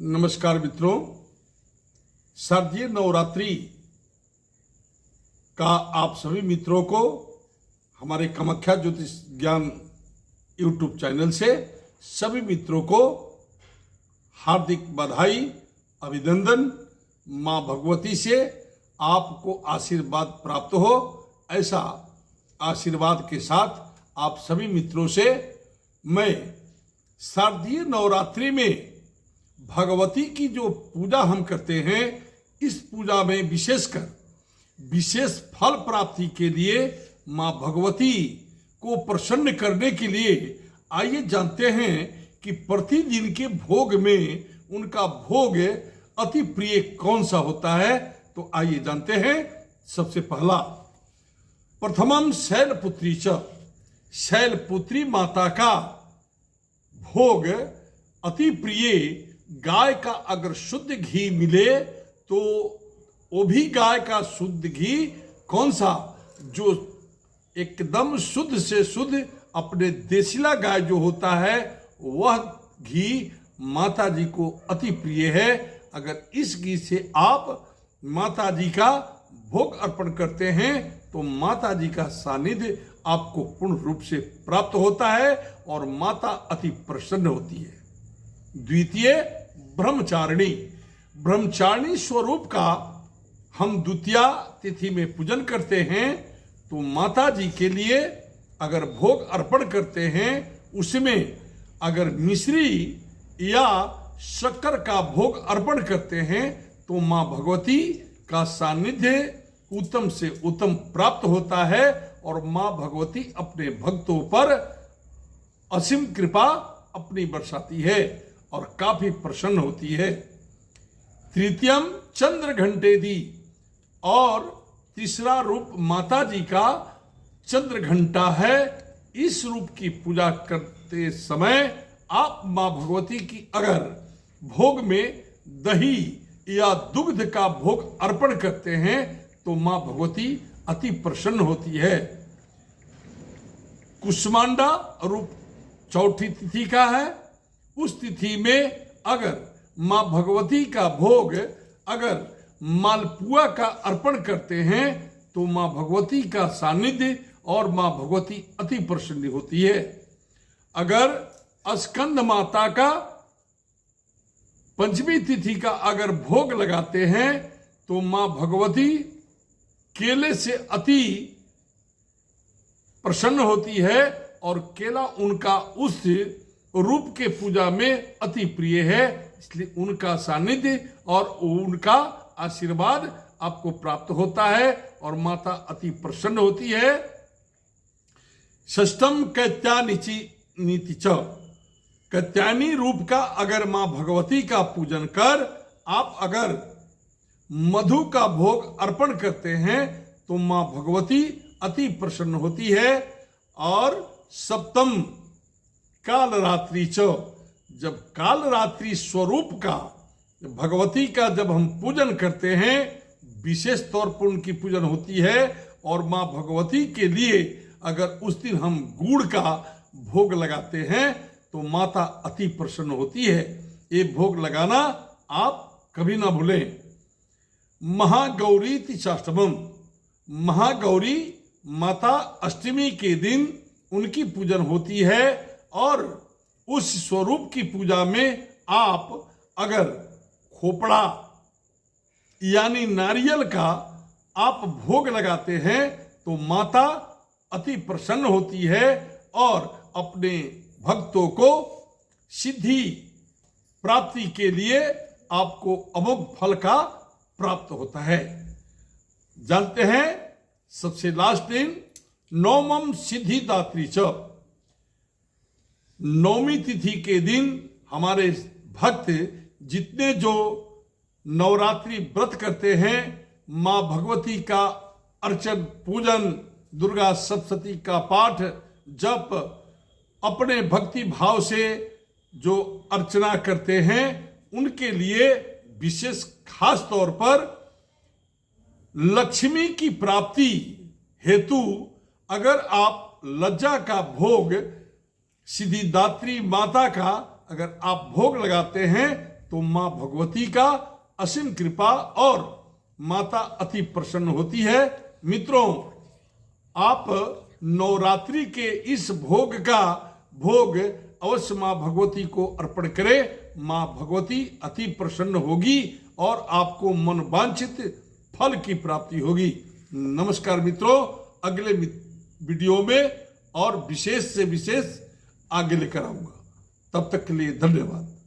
नमस्कार मित्रों, शारदीय नवरात्रि का आप सभी मित्रों को हमारे कामाख्या ज्योतिष ज्ञान यूट्यूब चैनल से सभी मित्रों को हार्दिक बधाई, अभिनंदन। माँ भगवती से आपको आशीर्वाद प्राप्त हो, ऐसा आशीर्वाद के साथ आप सभी मित्रों से मैं शारदीय नवरात्रि में भगवती की जो पूजा हम करते हैं, इस पूजा में विशेष फल प्राप्ति के लिए माँ भगवती को प्रसन्न करने के लिए आइए जानते हैं कि प्रतिदिन के भोग में उनका भोग अति प्रिय कौन सा होता है। तो आइए जानते हैं। सबसे पहला, प्रथमम शैलपुत्री च, शैलपुत्री माता का भोग अति प्रिय। गाय का अगर शुद्ध घी मिले तो वो भी गाय का शुद्ध घी कौन सा, जो एकदम शुद्ध से शुद्ध अपने देसिला गाय जो होता है, वह घी माता जी को अति प्रिय है। अगर इस घी से आप माता जी का भोग अर्पण करते हैं तो माता जी का सानिध्य आपको पूर्ण रूप से प्राप्त होता है और माता अति प्रसन्न होती है। द्वितीय, ब्रह्मचारिणी। ब्रह्मचारिणी स्वरूप का हम द्वितीया तिथि में पूजन करते हैं तो माता जी के लिए अगर भोग अर्पण करते हैं, उसमें अगर मिश्री या शक्कर का भोग अर्पण करते हैं तो माँ भगवती का सानिध्य उत्तम से उत्तम प्राप्त होता है और माँ भगवती अपने भक्तों पर असीम कृपा अपनी बरसाती है और काफी प्रसन्न होती है। तृतीयम, चंद्र घंटेदी। और तीसरा रूप माता जी का चंद्र घंटा है। इस रूप की पूजा करते समय आप माँ भगवती की अगर भोग में दही या दुग्ध का भोग अर्पण करते हैं तो माँ भगवती अति प्रसन्न होती है। कुष्मांडा रूप चौथी तिथि का है। उस तिथि में अगर माँ भगवती का भोग अगर मालपुआ का अर्पण करते हैं तो माँ भगवती का सानिध्य और माँ भगवती अति प्रसन्न होती है। अगर स्कंद माता का पंचमी तिथि का अगर भोग लगाते हैं तो माँ भगवती केले से अति प्रसन्न होती है और केला उनका उस रूप के पूजा में अति प्रिय है, इसलिए उनका सानिध्य और उनका आशीर्वाद आपको प्राप्त होता है और माता अति प्रसन्न होती है। षष्ठम, कैत्यानिची नीति च। कैत्यायनी रूप का अगर माँ भगवती का पूजन कर आप अगर मधु का भोग अर्पण करते हैं तो माँ भगवती अति प्रसन्न होती है। और सप्तम, कालरात्रि च। जब कालरात्रि स्वरूप का भगवती का जब हम पूजन करते हैं, विशेष तौर पर उनकी पूजन होती है और माँ भगवती के लिए अगर उस दिन हम गुड़ का भोग लगाते हैं तो माता अति प्रसन्न होती है। ये भोग लगाना आप कभी ना भूलें। महागौरी तिष्ठमम। महागौरी माता अष्टमी के दिन उनकी पूजन होती है और उस स्वरूप की पूजा में आप अगर खोपड़ा यानी नारियल का आप भोग लगाते हैं तो माता अति प्रसन्न होती है और अपने भक्तों को सिद्धि प्राप्ति के लिए आपको अमोघ फल का प्राप्त होता है। जानते हैं सबसे लास्ट दिन, नवमम सिद्धिदात्री च। नौमी तिथि के दिन हमारे भक्त जितने जो नवरात्रि व्रत करते हैं, माँ भगवती का अर्चन पूजन, दुर्गा सप्तशती का पाठ जप, अपने भक्ति भाव से जो अर्चना करते हैं, उनके लिए विशेष खास तौर पर लक्ष्मी की प्राप्ति हेतु अगर आप लज्जा का भोग सिद्धिदात्री माता का अगर आप भोग लगाते हैं तो मां भगवती का असीम कृपा और माता अति प्रसन्न होती है। मित्रों, आप नवरात्रि के इस भोग का भोग अवश्य मां भगवती को अर्पण करें। मां भगवती अति प्रसन्न होगी और आपको मन वांछित फल की प्राप्ति होगी। नमस्कार मित्रों, अगले वीडियो में और विशेष से विशेष आगे लेकर आऊंगा। तब तक के लिए धन्यवाद।